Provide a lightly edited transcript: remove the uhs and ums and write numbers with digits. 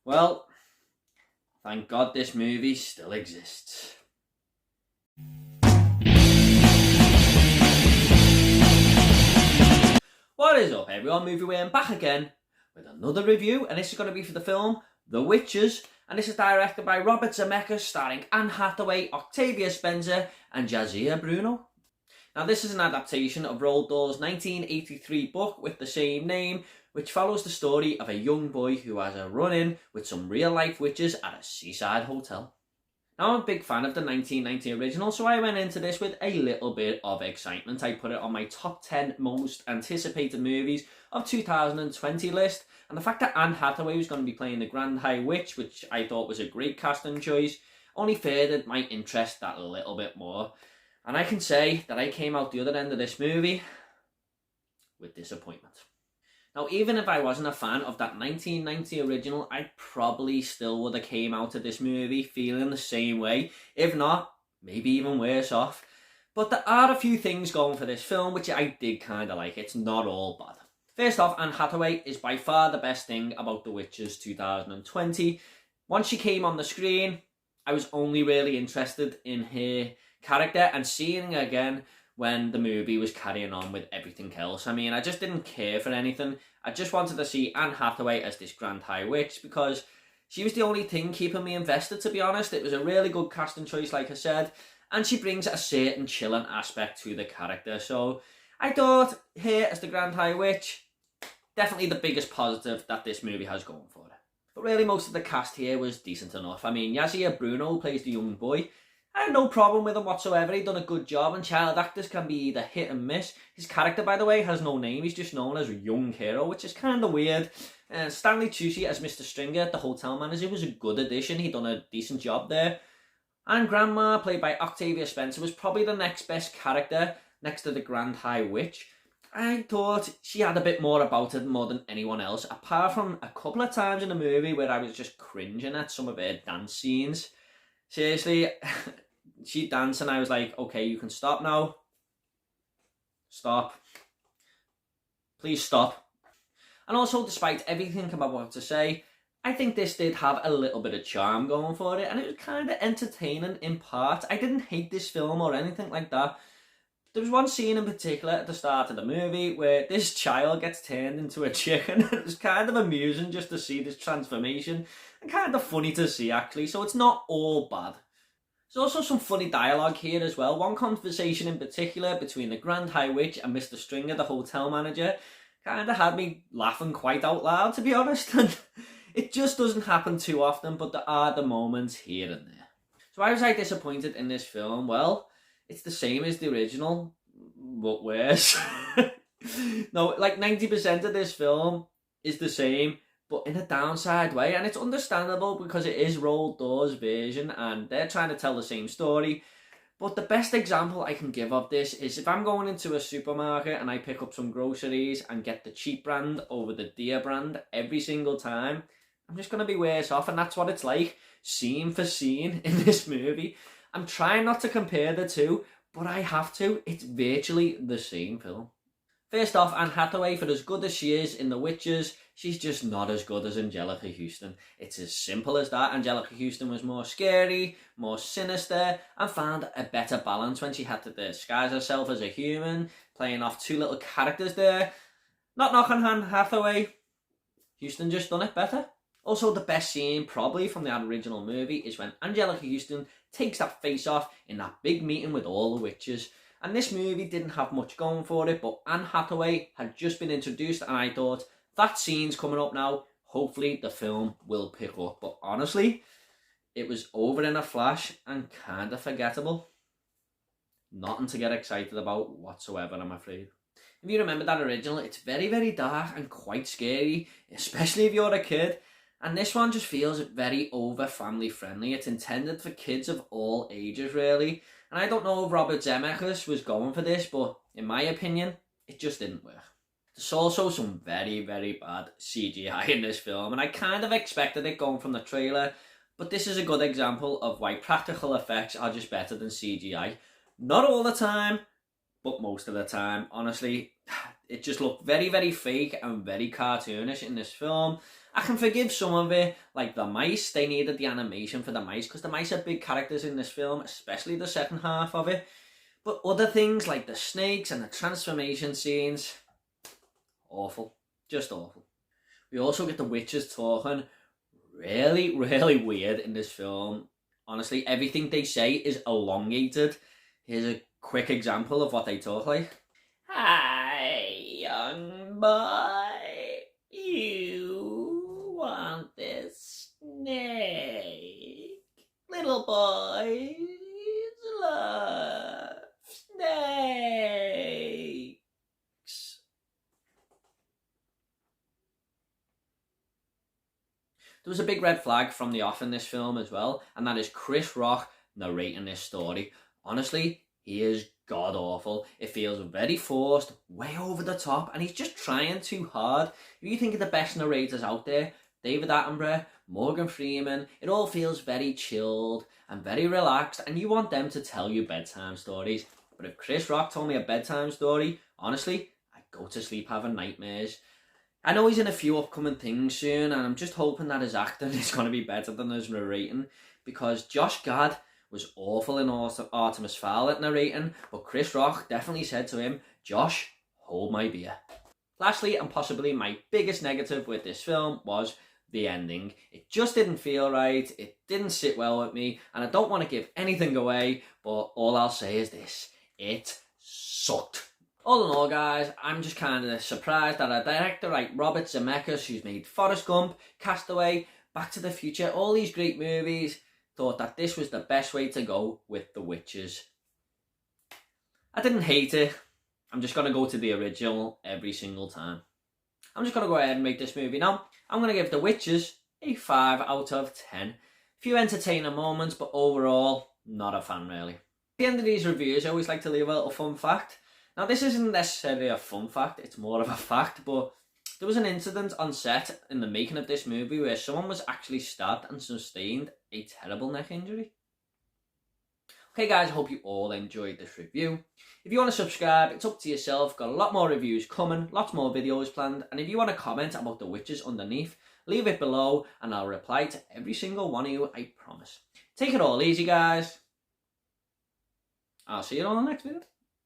Well, thank God this movie still exists. What is up, everyone? Movie Way, I'm back again with another review, and this is going to be for the film The Witches, and this is directed by Robert Zemeckis, starring Anne Hathaway, Octavia Spencer, and Jazia Bruno. Now, this is an adaptation of Roald Dahl's 1983 book with the same name, which follows the story of a young boy who has a run-in with some real-life witches at a seaside hotel. Now, I'm a big fan of the 1990 original, so I went into this with a little bit of excitement. I put it on my top 10 most anticipated movies of 2020 list, and the fact that Anne Hathaway was going to be playing the Grand High Witch, which I thought was a great casting choice, only furthered my interest that little bit more. And I can say that I came out the other end of this movie with disappointment. Now, even if I wasn't a fan of that 1990 original, I probably still would have came out of this movie feeling the same way. If not, maybe even worse off. But there are a few things going for this film which I did kind of like. It's not all bad. First off, Anne Hathaway is by far the best thing about The Witches 2020. Once she came on the screen, I was only really interested in her character and seeing her again when the movie was carrying on with everything else. I mean, I just didn't care for anything. I just wanted to see Anne Hathaway as this Grand High Witch because she was the only thing keeping me invested, to be honest. It was a really good casting choice, like I said, and she brings a certain chilling aspect to the character. So I thought her as the Grand High Witch, definitely the biggest positive that this movie has going for it. But really, most of the cast here was decent enough. I mean, Jazia Bruno plays the young boy. I had no problem with him whatsoever. He'd done a good job, and child actors can be either hit and miss. His character, by the way, has no name. He's just known as Young Hero, which is kind of weird. Stanley Tucci as Mr. Stringer, the hotel manager, was a good addition. He'd done a decent job there. And Grandma, played by Octavia Spencer, was probably the next best character next to the Grand High Witch. I thought she had a bit more about it more than anyone else, apart from a couple of times in the movie where I was just cringing at some of her dance scenes. Seriously, she danced and I was like, okay, you can stop now. Stop. Please stop. And also, despite everything I'm about to say, I think this did have a little bit of charm going for it, and it was kind of entertaining in part. I didn't hate this film or anything like that. There was one scene in particular at the start of the movie where this child gets turned into a chicken. It was kind of amusing just to see this transformation, and kind of funny to see actually, so it's not all bad. There's also some funny dialogue here as well. One conversation in particular between the Grand High Witch and Mr. Stringer, the hotel manager, kind of had me laughing quite out loud, to be honest. And it just doesn't happen too often, but there are the moments here and there. So why was I disappointed in this film? Well, it's the same as the original, but worse. No, like 90% of this film is the same, but in a downside way, and it's understandable because it is Roald Dahl's version and they're trying to tell the same story. But the best example I can give of this is if I'm going into a supermarket and I pick up some groceries and get the cheap brand over the dear brand every single time, I'm just going to be worse off, and that's what it's like scene for scene in this movie. I'm trying not to compare the two, but I have to. It's virtually the same film. First off, Anne Hathaway, for as good as she is in The Witches, she's just not as good as Anjelica Huston. It's as simple as that. Anjelica Huston was more scary, more sinister, and found a better balance when she had to disguise herself as a human, playing off two little characters there. Not knocking Anne Hathaway, Huston just done it better. Also, the best scene probably from the original movie is when Anjelica Huston takes that face off in that big meeting with all the witches. And this movie didn't have much going for it, but Anne Hathaway had just been introduced, and I thought, that scene's coming up now. Hopefully the film will pick up. But honestly, it was over in a flash and kind of forgettable. Nothing to get excited about whatsoever, I'm afraid. If you remember that original, it's very, very dark and quite scary, especially if you're a kid. And this one just feels very over family friendly. It's intended for kids of all ages, really. And I don't know if Robert Zemeckis was going for this, but in my opinion, it just didn't work. There's also some very, very bad CGI in this film, and I kind of expected it going from the trailer, but this is a good example of why practical effects are just better than CGI. Not all the time, but most of the time. Honestly, it just looked very, very fake and very cartoonish in this film. I can forgive some of it, like the mice. They needed the animation for the mice because the mice are big characters in this film, especially the second half of it. But other things like the snakes and the transformation scenes, awful, just awful. We also get the witches talking really, really weird in this film. Honestly, everything they say is elongated. Here's a quick example of what they talk like. Hi, young boy. You want this snake? Little boys love snakes. There was a big red flag from the off in this film as well, and that is Chris Rock narrating this story. Honestly, he is god awful. It feels very forced, way over the top, and he's just trying too hard. If you think of the best narrators out there, David Attenborough, Morgan Freeman, it all feels very chilled and very relaxed, and you want them to tell you bedtime stories. But if Chris Rock told me a bedtime story, honestly, I'd go to sleep having nightmares. I know he's in a few upcoming things soon, and I'm just hoping that his acting is going to be better than his narrating, because Josh Gad was awful in Artemis Fowl at narrating, but Chris Rock definitely said to him, Josh, hold my beer. Lastly, and possibly my biggest negative with this film, was the ending. It just didn't feel right, it didn't sit well with me, and I don't want to give anything away, but all I'll say is this: it sucked. All in all, guys, I'm just kind of surprised that a director like Robert Zemeckis, who's made Forrest Gump, Castaway, Back to the Future, all these great movies, thought that this was the best way to go with The Witches. I didn't hate it. I'm just going to go to the original every single time. I'm just going to go ahead and rate this movie now. I'm going to give The Witches a 5 out of 10. A few entertaining moments, but overall, not a fan really. At the end of these reviews, I always like to leave a little fun fact. Now, this isn't necessarily a fun fact, it's more of a fact, but there was an incident on set in the making of this movie where someone was actually stabbed and sustained a terrible neck injury. Okay guys, I hope you all enjoyed this review. If you want to subscribe, it's up to yourself. Got a lot more reviews coming, lots more videos planned, and if you want to comment about The Witches underneath, leave it below and I'll reply to every single one of you, I promise. Take it all easy, guys. I'll see you on the next video.